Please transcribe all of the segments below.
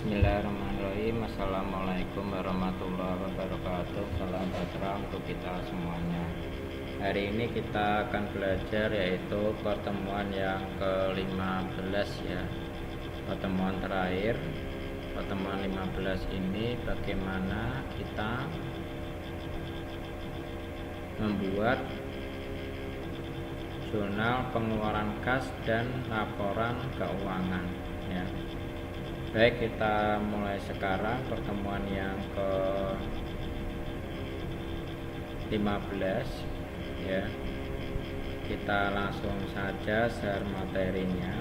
Bismillahirrahmanirrahim. Assalamualaikum warahmatullahi wabarakatuh. Salam sejahtera untuk kita semuanya. Hari ini kita akan belajar yaitu pertemuan yang ke-15 ya. Pertemuan terakhir. Pertemuan 15 ini bagaimana kita membuat jurnal pengeluaran kas dan laporan keuangan ya. Baik, kita mulai sekarang pertemuan yang ke-15 ya. Kita langsung saja share materinya.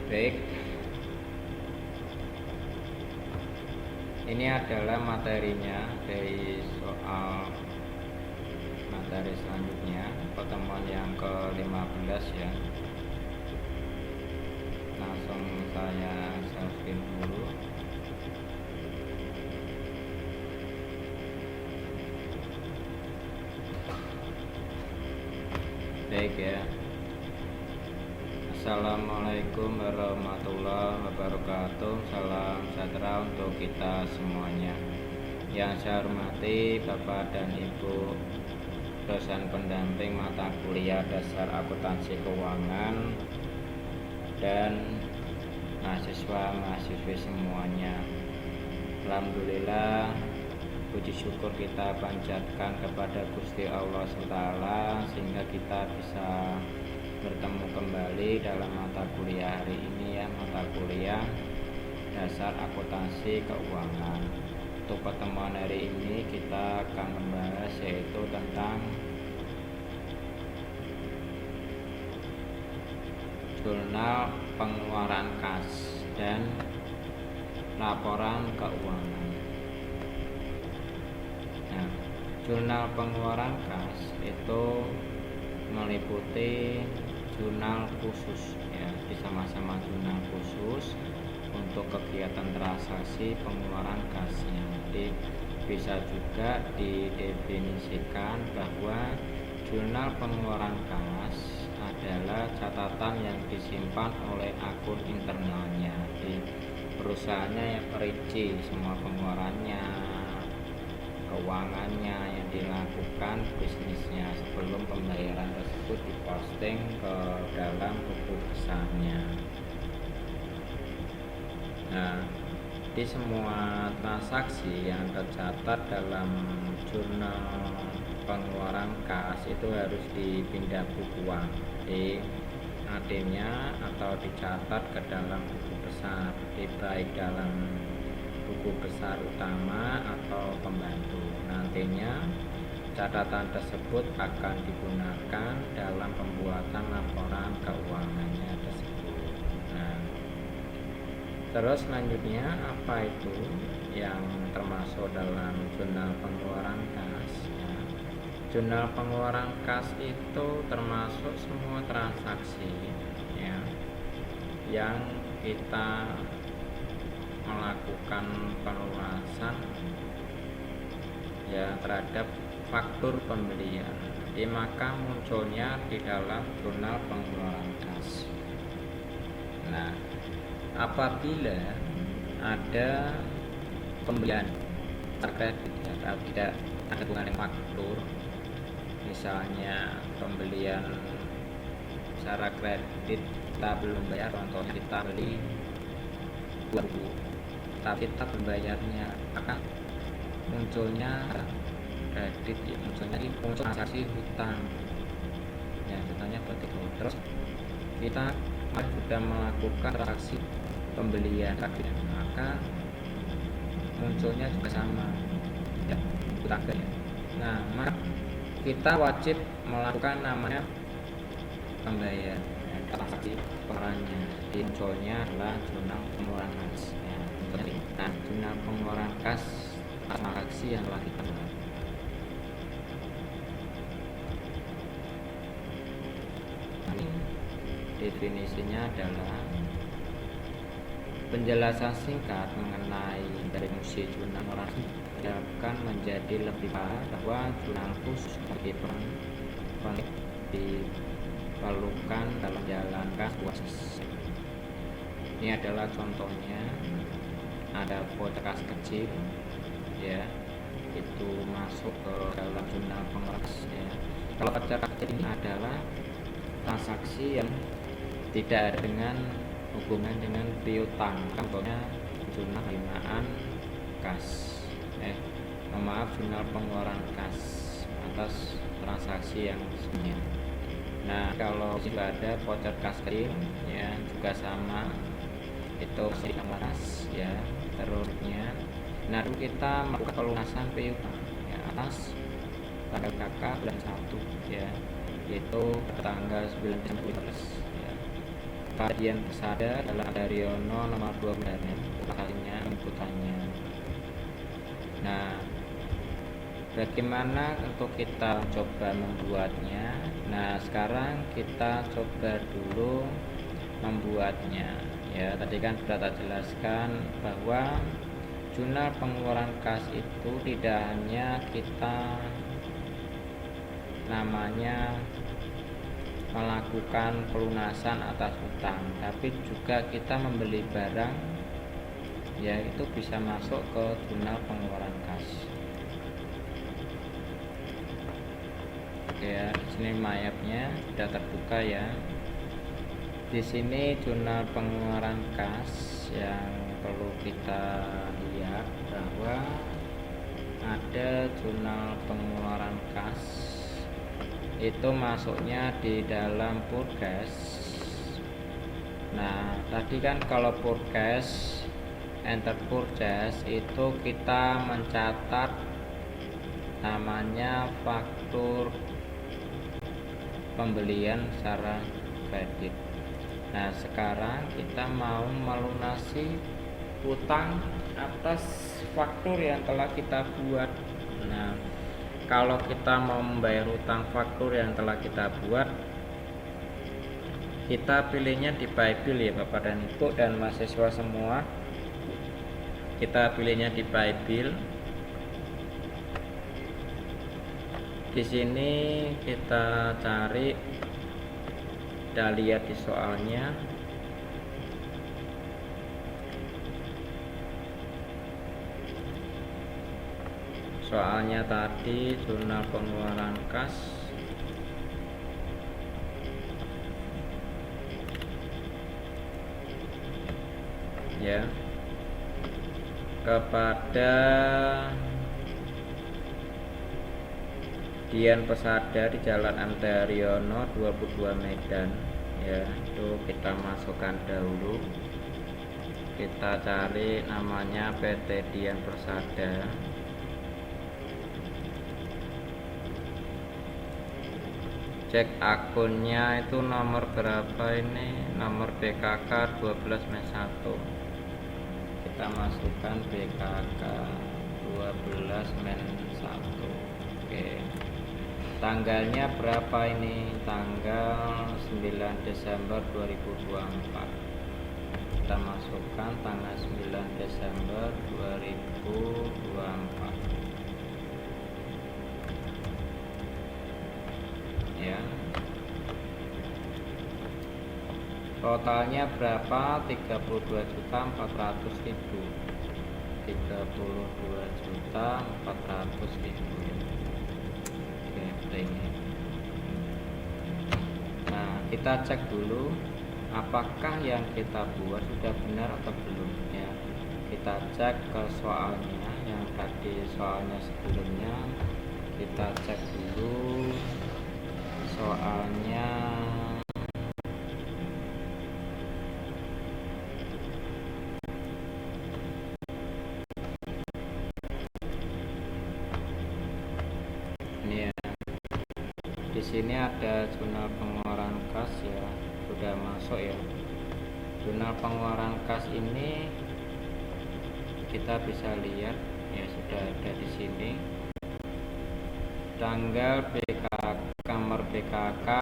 Baik, ini adalah materinya dari soal materi selanjutnya, pertemuan yang ke-15 ya. Langsung saya share screen dulu. Baik ya. Assalamualaikum warahmatullahi wabarakatuh. Salam sejahtera untuk kita semuanya. Yang saya hormati Bapak dan Ibu dosen pendamping mata kuliah dasar akuntansi keuangan dan mahasiswa-mahasiswi semuanya. Alhamdulillah, puji syukur kita panjatkan kepada Gusti Allah SWT sehingga kita bisa bertemu kembali dalam mata kuliah hari ini ya, mata kuliah dasar akuntansi keuangan. Untuk pertemuan hari ini kita akan membahas yaitu tentang jurnal pengeluaran kas dan laporan keuangan. Nah, jurnal pengeluaran kas itu meliputi jurnal khusus ya, sama-sama jurnal khusus untuk kegiatan transaksi pengeluaran kasnya. Jadi bisa juga didefinisikan bahwa jurnal pengeluaran kas adalah catatan yang disimpan oleh akun internalnya. Jadi perusahaannya yang perinci semua pengeluarannya, keuangannya yang dilakukan, bisnisnya sebelum pembayaran tersebut diposting ke dalam buku besarnya. Nah, di semua transaksi yang tercatat dalam jurnal pengeluaran kas itu harus dipindah bukuan di AD-nya atau dicatat ke dalam buku besar, baik dalam buku besar utama atau pembantu. Nantinya catatan tersebut akan digunakan dalam pembuatan laporan keuangannya tersebut. Nah, terus selanjutnya apa itu yang termasuk dalam jurnal pengeluaran kas? Ya, jurnal pengeluaran kas itu termasuk semua transaksi ya, yang kita melakukan pelunasan ya terhadap faktur pembelian. Jadi maka munculnya di dalam jurnal pengeluaran kas. Nah, apabila ada pembelian terkredit ya, kalau tidak ada hubungan dengan faktur, misalnya pembelian secara kredit kita belum bayar, contohnya kita beli 2.000 tapi kita membayarnya, maka munculnya kredit ya, muncul transaksi hutang ya, contohnya seperti itu. Terus kita sudah melakukan transaksi pembelian kredit, maka munculnya juga sama ya, hutang ya. Nah, maka kita wajib melakukan namanya pembayaran. transaksi pengeluarannya. Di munculnya adalah jurnal pengeluaran kas. Ya. Nah, jurnal pengeluaran kas transaksi yang telah kita buat. Definisinya adalah penjelasan singkat mengenai dari fungsi jurnal pengeluaran akan menjadi lebih paham bahwa jurnal khusus diperlukan dalam menjalankan proses. Ini adalah contohnya, ada voucher kas kecil, ya, itu masuk ke dalam jurnal pengeluaran. Ya. Kalau voucher kas kecil ini adalah transaksi yang tidak ada dengan hubungan dengan piutang, contohnya jurnal penerimaan kas, jurnal pengeluaran kas atas transaksi yang sebelumnya. Nah, kalau juga ada voucher kas kecil, ya, juga sama, itu kas, ya, terusnya. Nah, kita melakukan pelunasan piutang, ya, atas tanggal KK bulan 1, ya, yaitu tanggal 9 Desember, ya. Kajian pesada dalam Daryono nomor 12, hasilnya inputannya. Nah, bagaimana untuk kita coba membuatnya? Nah, sekarang kita coba dulu membuatnya. Ya, tadi kan sudah tak jelaskan bahwa jurnal pengeluaran kas itu tidak hanya kita namanya melakukan pelunasan atas utang, tapi juga kita membeli barang, ya, itu bisa masuk ke jurnal pengeluaran kas. Oke, ya, di sini mayapnya sudah terbuka, ya. Di sini jurnal pengeluaran kas yang perlu kita lihat bahwa ada jurnal pengeluaran kas itu masuknya di dalam purkes. Nah, tadi kan kalau purkes enter purchase itu kita mencatat namanya faktur pembelian secara kredit. Nah, sekarang kita mau melunasi utang atas faktur yang telah kita buat. Nah, kalau kita mau membayar utang faktur yang telah kita buat, kita pilihnya di paybill, ya, Bapak dan Ibu dan mahasiswa semua. Kita pilihnya di paybill. Di sini kita cari, kita lihat di soalnya. Soalnya tadi jurnal pengeluaran kas, ya, kepada Dian Pesada di Jalan M. Daryono 22 Medan, ya, itu kita masukkan dahulu. Kita cari namanya PT Dian Persada. Cek akunnya itu nomor berapa ini, nomor BKK 12-1. Kita masukkan BKK 12-1. Oke, tanggalnya berapa ini, tanggal 9 Desember 2024. Kita masukkan tanggal 9 Desember 2024, ya. Totalnya berapa? 32.400.000. 32.400.000. Oke, ini. Nah, kita cek dulu apakah yang kita buat sudah benar atau belum, ya. Kita cek ke soalnya yang tadi, soalnya sebelumnya. Kita cek dulu soalnya. Ini, ya. Di sini ada jurnal pengeluaran kas, ya, sudah masuk ya. Jurnal pengeluaran kas ini kita bisa lihat ya, sudah ada di sini. Tanggal kamar BKK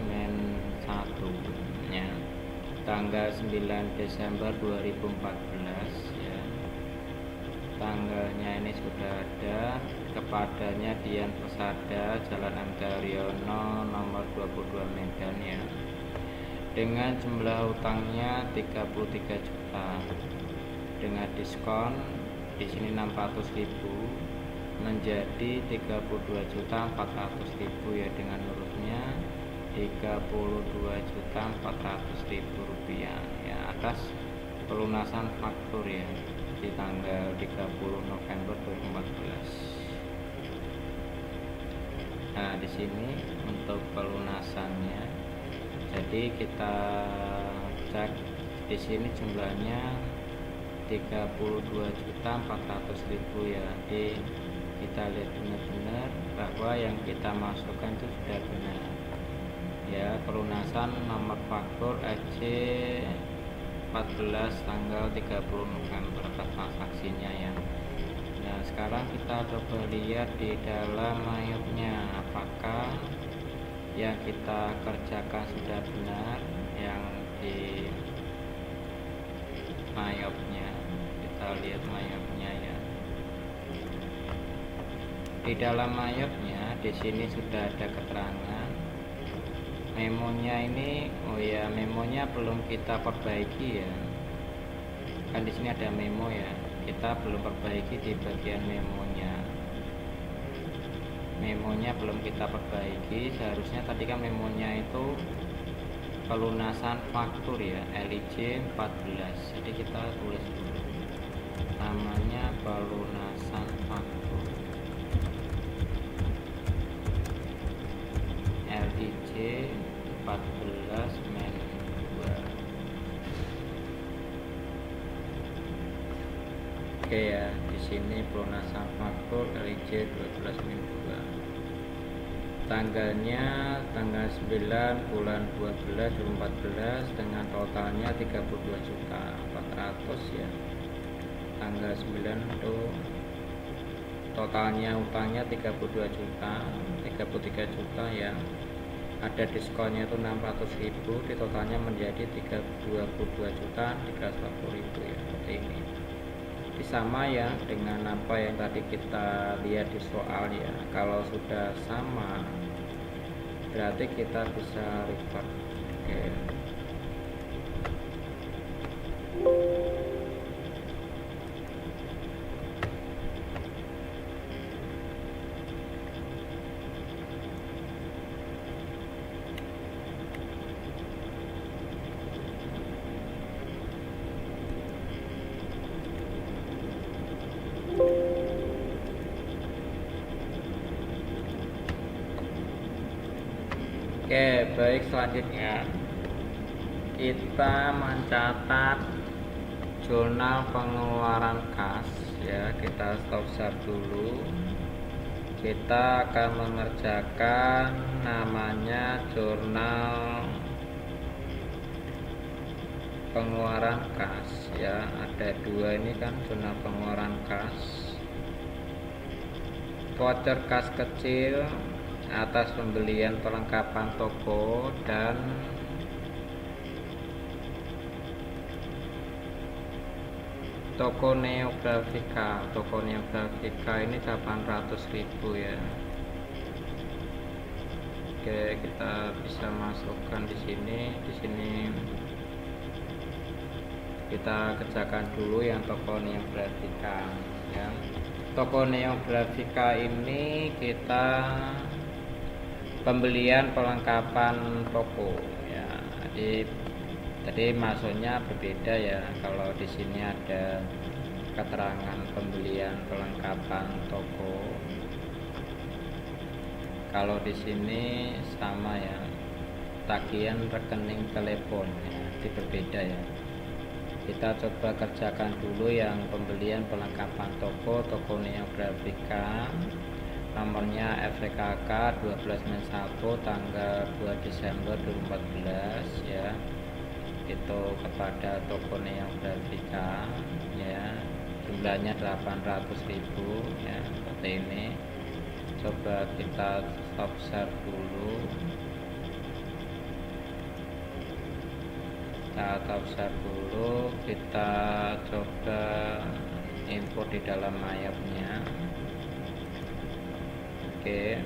Men 1 ya, tanggal 9 Desember 2014 ya. Tanggalnya ini sudah ada. Kepadanya Dian Persada, Jalan MT Haryono, nomor 22 Medan ya. Dengan jumlah utangnya 33 juta. Dengan diskon di sini 600.000 menjadi 32.400.000 ya, dengan hurufnya 32.400.000 rupiah ya, atas pelunasan faktur ya di tanggal 30 November 2014. Nah, di sini untuk pelunasannya, jadi kita cek di sini jumlahnya 32.400.000 ya. Jadi kita lihat benar-benar bahwa yang kita masukkan itu sudah benar ya. Pelunasan nomor faktur EC 14 tanggal 30 November atas transaksinya ya. Nah, sekarang kita coba lihat di dalam mayopnya, apakah yang kita kerjakan sudah benar. Yang di mayopnya, kita lihat mayopnya ya. Di dalam mayopnya di sini sudah ada keterangan. Memonya ini, oh ya, memonya belum kita perbaiki ya. Kan di sini ada memo ya. Kita belum perbaiki di bagian memonya. Memonya belum kita perbaiki. Seharusnya tadi kan memonya itu pelunasan faktur ya, LIJ 14. Jadi kita tulis dulu namanya pelunasan faktur LIJ 14 Men 2. Oke ya, di sini pelunasan faktur LIJ 12 Men 2. Tanggalnya tanggal 9 bulan 12 2014 dengan totalnya 32.400.000 ya. Tanggal 9 itu totalnya utangnya 32 juta, 33 juta ya. Ada diskonnya itu 600.000, di totalnya menjadi 22.340.000 ya, seperti ini. Ini sama ya dengan apa yang tadi kita lihat di soal ya. Kalau sudah sama berarti kita bisa record. Oke. Oke, baik, selanjutnya kita mencatat jurnal pengeluaran kas ya. Kita stop start dulu. Kita akan mengerjakan namanya jurnal pengeluaran kas ya. Ada dua ini kan jurnal pengeluaran kas. Voucher kas kecil atas pembelian perlengkapan toko dan toko Neografika. Toko Neografika ini 800.000 ya. Oke, kita bisa masukkan di sini. Di sini kita kerjakan dulu yang toko Neografika ya. Toko Neografika ini kita pembelian perlengkapan toko ya. Jadi masuknya berbeda ya. Kalau di sini ada keterangan pembelian perlengkapan toko. Kalau di sini sama ya, tagihan rekening telepon ya, itu berbeda ya. Kita coba kerjakan dulu yang pembelian perlengkapan toko Neografika. Nomornya FPKK 12/1 tanggal 2 Desember 2014 ya. Itu kepada toko Neografika ya. Jumlahnya 800.000 ya, seperti ini. Coba kita stop share dulu. Kita coba import di dalam mayapnya. Oke.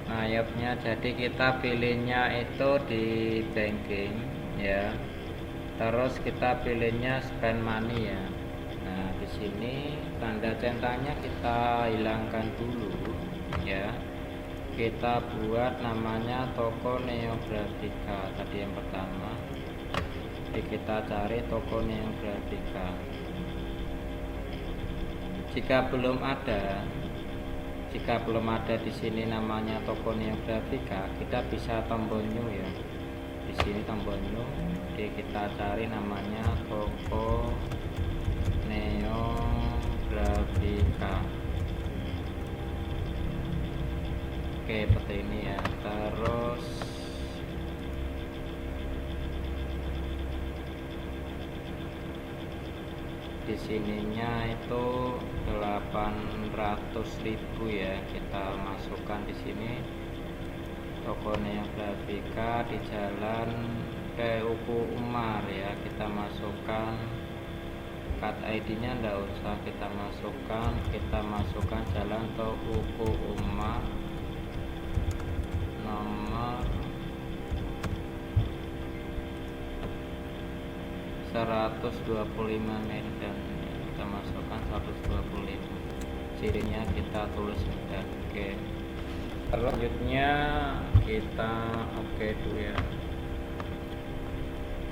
Mayapnya, jadi kita pilihnya itu di banking ya. Terus kita pilihnya spend money ya. Nah, di sini tanda centangnya kita hilangkan dulu ya. Kita buat namanya toko Neografika tadi yang pertama. Jadi kita cari toko Neografika. Jika belum ada di sini namanya toko Neografika, kita bisa tombol new ya. Di sini tombol new. Oke, kita cari namanya toko Neografika. Oke, seperti ini ya. Terus di sininya itu 800.000 ya. Kita masukkan di sini toko Neografika di Jalan Teuku Umar ya. Kita masukkan cut ID-nya, enggak usah kita masukkan Jalan Teuku Umar nomor 125 Medan. Kita masukkan 125, cirinya kita tulis Medan. Oke. Selanjutnya kita oke dulu ya.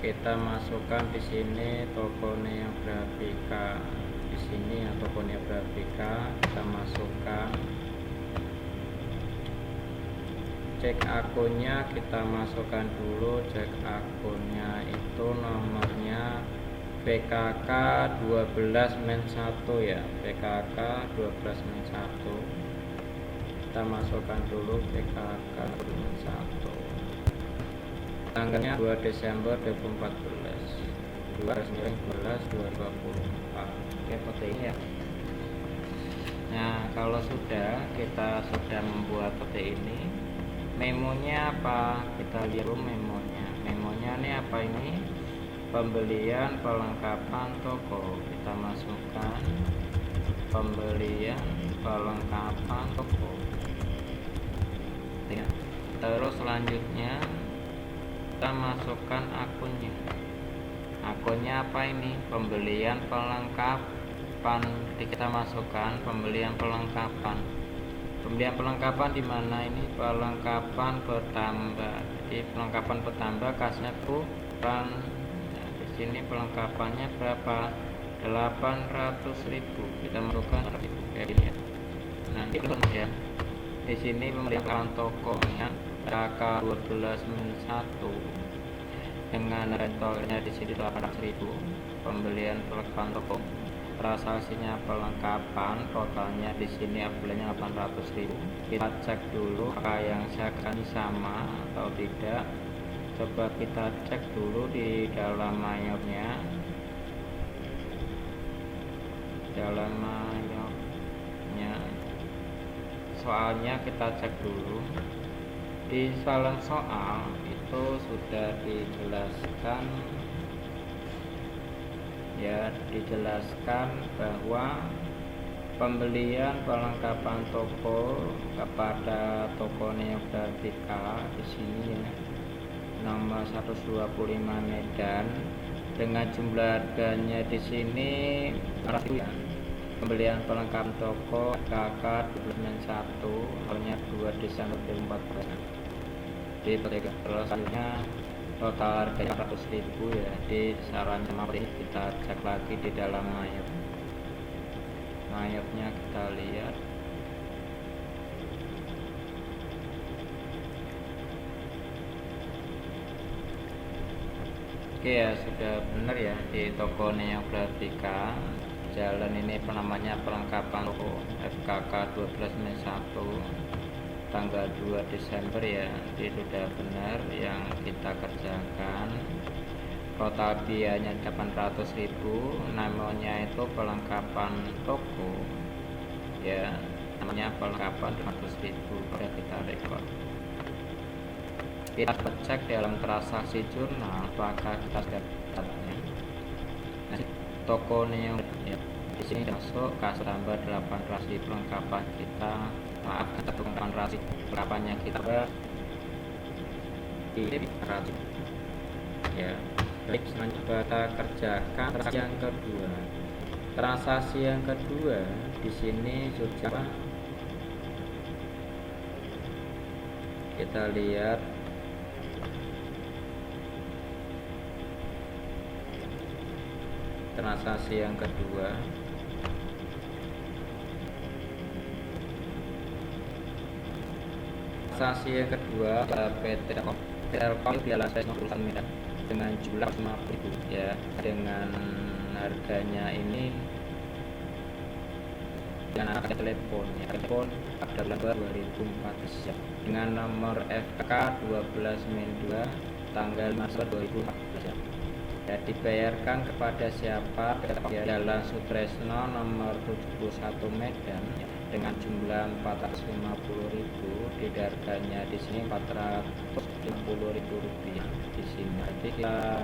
Kita masukkan di sini toko Neografika. Di sini ya toko Neografika, kita masukkan. Cek akunnya, kita masukkan dulu. Cek akunnya itu nomornya PKK 12-1 ya. PKK 12-1. Kita masukkan dulu PKK 12-1. Tanggalnya 2 Desember 2014. 2024. Oke, seperti ini ya. Nah, kalau kita sudah membuat seperti ini, memonya apa? Kita lihat dulu memonya. Memonya ini apa ini? Pembelian perlengkapan toko. Kita masukkan pembelian perlengkapan toko. Ya. Terus selanjutnya kita masukkan akunnya. Akunnya apa ini? Pembelian perlengkapan. Jadi kita masukkan pembelian perlengkapan. Pembelian perlengkapan di mana ini? Perlengkapan bertambah. Jadi perlengkapan bertambah kasnya kurang. Nah, di sini perlengkapannya berapa? 800.000. Kita masukkan 1.000 kayak gini ya. Nah, itu ya. Di sini pembelian tokonya PKK 12-1 dengan rentalnya di sini 800.000. Pembelian perlengkapan toko. Transaksinya perlengkapan totalnya di sini apabila 800.000. Kita cek dulu apakah yang saya kasih sama atau tidak. Coba kita cek dulu di dalam mayapnya. Dalam mayapnya. Soalnya kita cek dulu. Di dalam soal itu itu sudah dijelaskan ya, dijelaskan bahwa pembelian perlengkapan toko kepada toko Neografika di sini ya, nomor 125 Medan, dengan jumlah harganya di sini ya, pembelian perlengkapan toko KK 12 hanya 2 Desember 2014 di terus selanjutnya total harganya 100.000 ya. Di saran sama kita cek lagi di dalam mayapnya kita lihat. Oke ya, sudah benar ya, di toko Neografika jalan ini namanya perlengkapan toko FKK 12-1 tanggal 2 Desember ya. Itu sudah benar yang kita kerjakan. Total biayanya 800.000, namanya itu perlengkapan toko ya, namanya perlengkapan 800.000. Sudah kita rekod, kita cek dalam transaksi jurnal apakah kita sudah dapatnya. Nah, toko Neo ya, di sini masuk kas tambah 800.000 perlengkapan kita, maaf, kita tukang rasi perlengkapannya kita di ya. Baik, selanjutnya kita kerjakan transaksi yang kedua. Transaksi yang kedua di sini sudah kita lihat. Transaksi yang kedua PT Telkom Piala perusahaan Medan dengan jumlah 50.000 ya, dengan harganya ini dengan angka telepon ya, telepon pada bulan 2014 dengan nomor FK 12-2 tanggal 5/2014 ya, dibayarkan kepada siapa? Jalan Sutresno nomor 71 Medan ya, dengan jumlah 450.000. Di harganya di sini 450.000 rupiah di sini. Jadi kita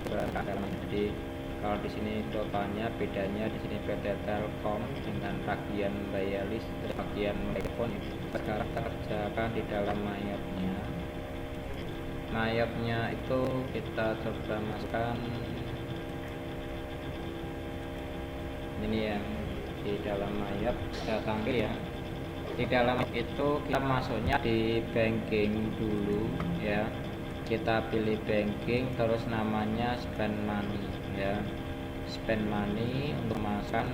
jadi kalau di sini totalnya bedanya di sini PT Telkom dengan tagihan bayar listrik, tagihan telepon. Sekarang kita kerjakan di dalam mayapnya itu kita coba masukkan ini yang di dalam mayap, kita tampil ya. Di dalam itu kita masuknya di banking dulu ya, kita pilih banking, terus namanya spend money ya, spend money untuk masukkan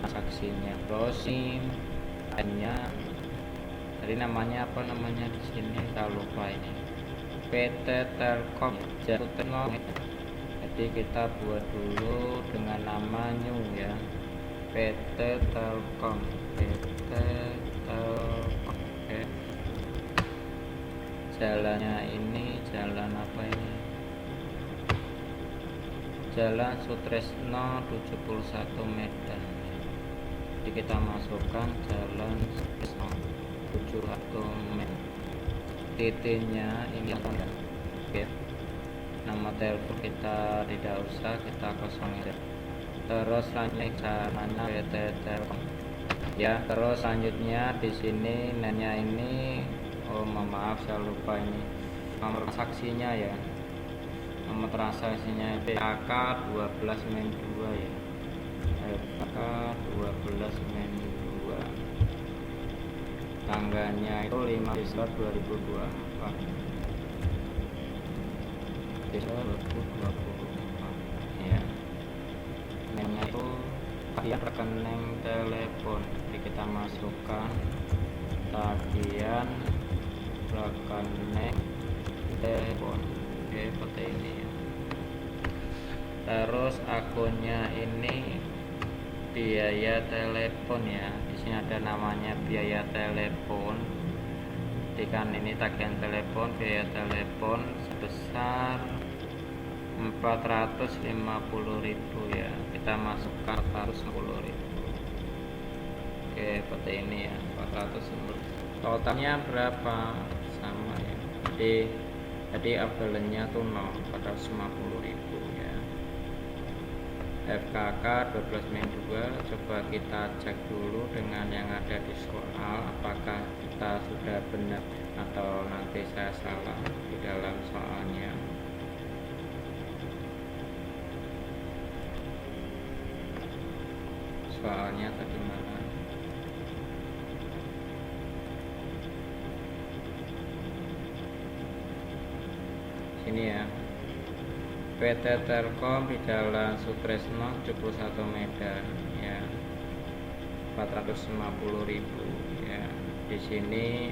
transaksinya. Terus ini tadi namanya apa namanya di sini saya lupa, ini PT Telkom Jatuh. Jadi kita buat dulu dengan nama new ya, PT Telkom, PT Telkom. Oke. Jalannya ini jalan apa ini? Jalan Sutresno 71 Medan. Jadi kita masukkan jalan Sutresno 71 Medan. TT-nya ini ya. Oke. Nama telepon kita tidak usah, kita kosongin. Terus selanjutnya caranya PT Telkom ya. Terus selanjutnya di sini nanya ini, oh maaf saya lupa ini nomor transaksinya ya, nomor transaksinya PKK 12-2 ya, PKK 12-2, tanggalnya itu 5 Desember 2024 ya. Namanya itu tagihan rekening telepon, jadi kita masukkan tagihan rekening telepon. Oke, seperti ini ya. Terus akunnya ini biaya telepon ya, di sini ada namanya biaya telepon. Kan ini tagihan telepon, biaya telepon sebesar 450.000 ya, kita masukkan 450.000. Oke, seperti ini ya, 450. Totalnya berapa? Sama ya, jadi Jadi abelennya tuh 0, 450.000 ya. FKK 12-2, coba kita cek dulu dengan yang ada di soal apakah kita sudah benar atau nanti saya salah di dalam soalnya. Soalnya tadi mana? Sini ya. PT Telkom di Jalan Sutresno 71 Medan ya. 450.000 ya. Di sini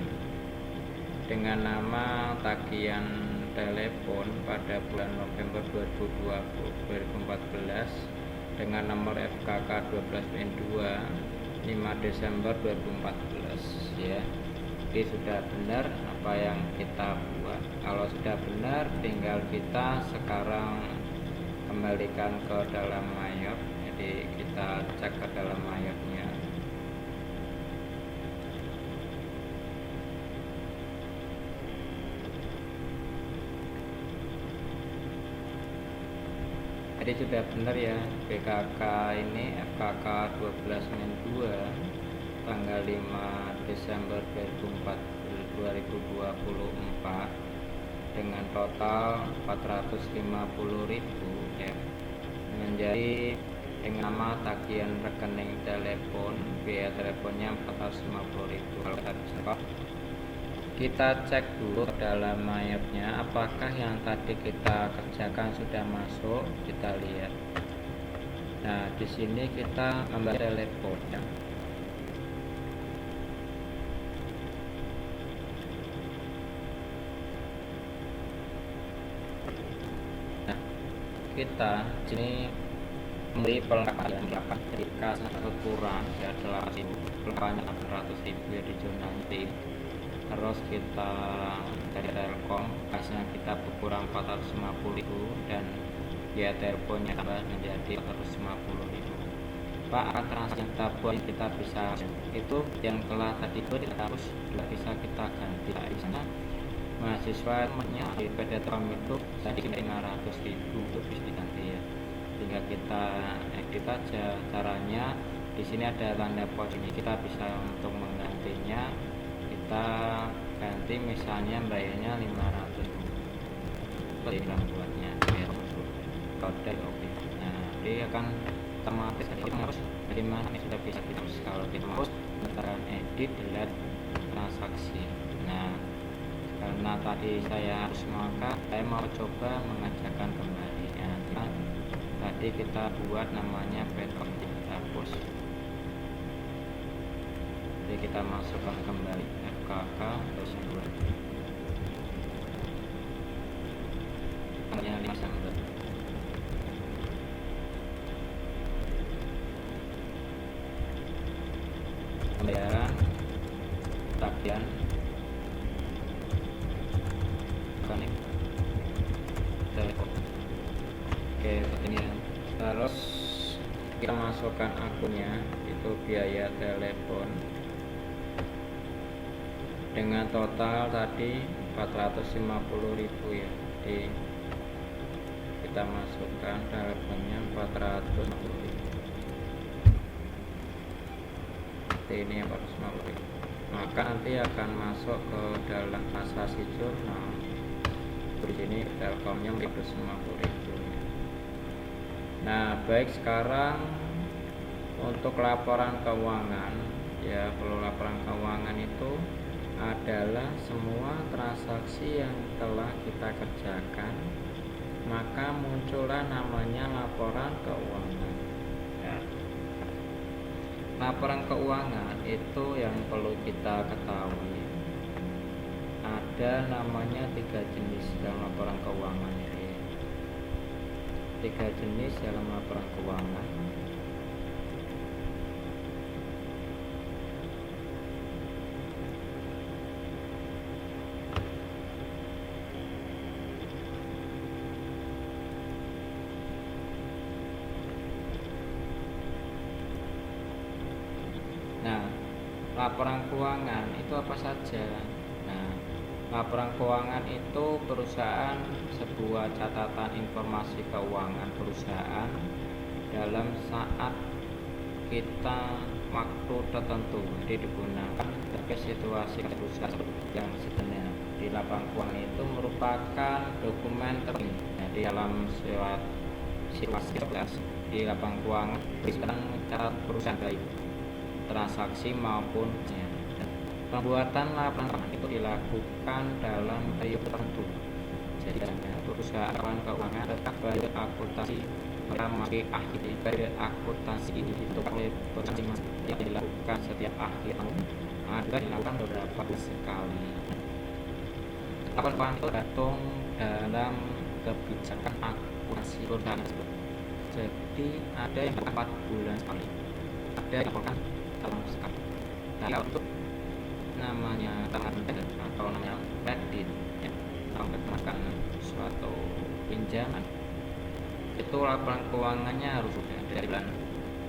dengan nama tagihan telepon pada bulan November 2014 dengan nomor FKK 12N2 5 Desember 2014 ya. Jadi sudah benar apa yang kita buat. Kalau sudah benar, tinggal kita sekarang kembalikan ke dalam mayop. Jadi kita cek ke dalam mayopnya. Jadi sudah benar ya, BKK ini FKK 12-2 tanggal 5 Desember 2024 dengan total 450.000 ya, menjadi dengan nama tagihan rekening telepon, biaya teleponnya 450.000. Kalau kita bisa, kita cek dulu ke dalam mayapnya apakah yang tadi kita kerjakan sudah masuk. Kita lihat. Nah, di sini kita membayar telepon ya. Nah, kita sini memberi pelengkapan ketika satu kurang ya, adalah pelengkapannya 800.000 ya di jurnalnya. Terus kita dari Telkom kasnya kita berkurang 450.000 dan biaya teleponnya tambah menjadi 450.000. Pak, akan transaksi yang kita buat kita bisa itu yang telah tadi itu dihapus tidak bisa kita ganti. Di sana mahasiswa namanya di PT Telkom itu tadi 500.000 untuk bisa diganti ya. Tinggal kita edit aja caranya. Di sini ada tanda pos ini, kita bisa untuk menggantinya. Kita ganti misalnya bayarnya 500 bilang buatnya biar masuk kode oke. Nah, dia akan otomatis harus dari mana ini sudah bisa kita hapus. Kalau kita hapus kita edit delete transaksi. Nah, karena tadi saya harus, maka saya mau coba mengajarkan kembali ya. Tadi kita buat namanya petrol, kita hapus. Jadi kita masukkan kembali FKK terus 2 tanggalnya 5 Desember. Pembayaran tagihan konek telepon. Oke, ini terus kita masukkan akunnya, itu biaya telepon dengan total tadi 450.000 ya. Jadi kita masukkan teleponnya 450.000. Ini 450.000. Maka nanti akan masuk ke dalam transaksi jurnal. Di sini Telkomnya 450.000. Nah, baik, sekarang untuk laporan keuangan ya. Kalau laporan keuangan itu adalah semua transaksi yang telah kita kerjakan, maka muncullah namanya laporan keuangan ya. Laporan keuangan itu yang perlu kita ketahui, ada namanya 3 jenis dalam laporan keuangan ya. 3 jenis dalam laporan keuangan. Nah, laporan keuangan itu apa saja? Nah, Laporan keuangan itu perusahaan sebuah catatan informasi keuangan perusahaan dalam saat kita waktu tertentu, jadi digunakan sebagai situasi perusahaan yang sebenarnya. Di laporan keuangan itu merupakan dokumen terpenting di dalam situasi di laporan keuangan berisikan cara perusahaan baik transaksi maupun pembuatan laporan itu dilakukan dalam periode tertentu. Jadi perusahaan keuangan tetap bayar akuntansi memasuki akhir periode akuntansi ini itu oleh perusahaan yang dilakukan setiap akhir tahun ada dilakukan beberapa kali sekali. Laporan keuangan itu tergantung dalam kebijakan akuntansi perusahaan tersebut. Jadi ada yang 4 bulan sekali, ada yang dilaporkan dalam sekali. Nah, untuk namanya atau namanya kredit ya, atau menggunakan suatu pinjaman itu laporan keuangannya harus sudah dari bulan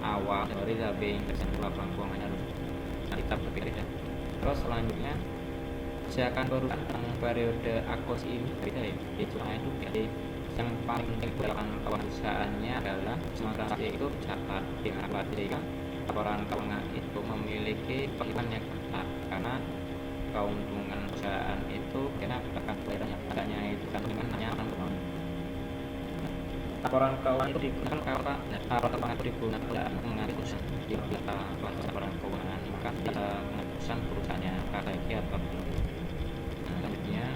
awal dari laporan keuangannya harus kita berbeda. Terus selanjutnya kebijakan perusahaan periode akuntansi ini beda ya, itu jadi yang paling penting dalam perusahaannya adalah transaksi itu catat dengan jika laporan keuangan itu memiliki perhitungan yang ketat karena keuntungan perusahaan itu kita akan bayarnya padanya itu kan dengan hanya laporan keuangan itu digunakan karena laporan keuangan itu digunakan untuk mengambil usaha di laporan keuangan maka kita mengurusan perusahaannya KTP atau belum. Selanjutnya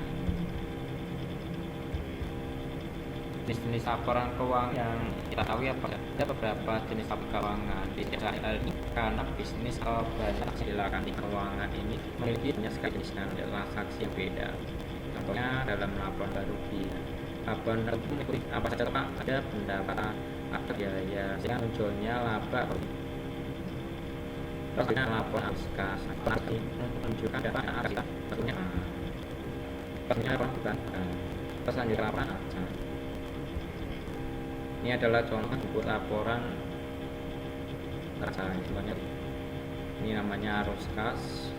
jenis laporan keuangan yang kita tahu ya ada beberapa jenis laporan keuangan di sehari-hari ini karena bisnis banyak silakan di keuangan ini memiliki banyak sekali jenis transaksi yang beda. Contohnya dalam laporan rugi, laporan rugi mengikuti apa saja Pak, ada pendapatan, ada biaya, sehingga munculnya laba. Terus ada laporan arus kas, menunjukkan data yang ada tentunya laporan bukan. Terus lanjut laporan aja. Ini adalah contoh buat laporan ini namanya arus kas.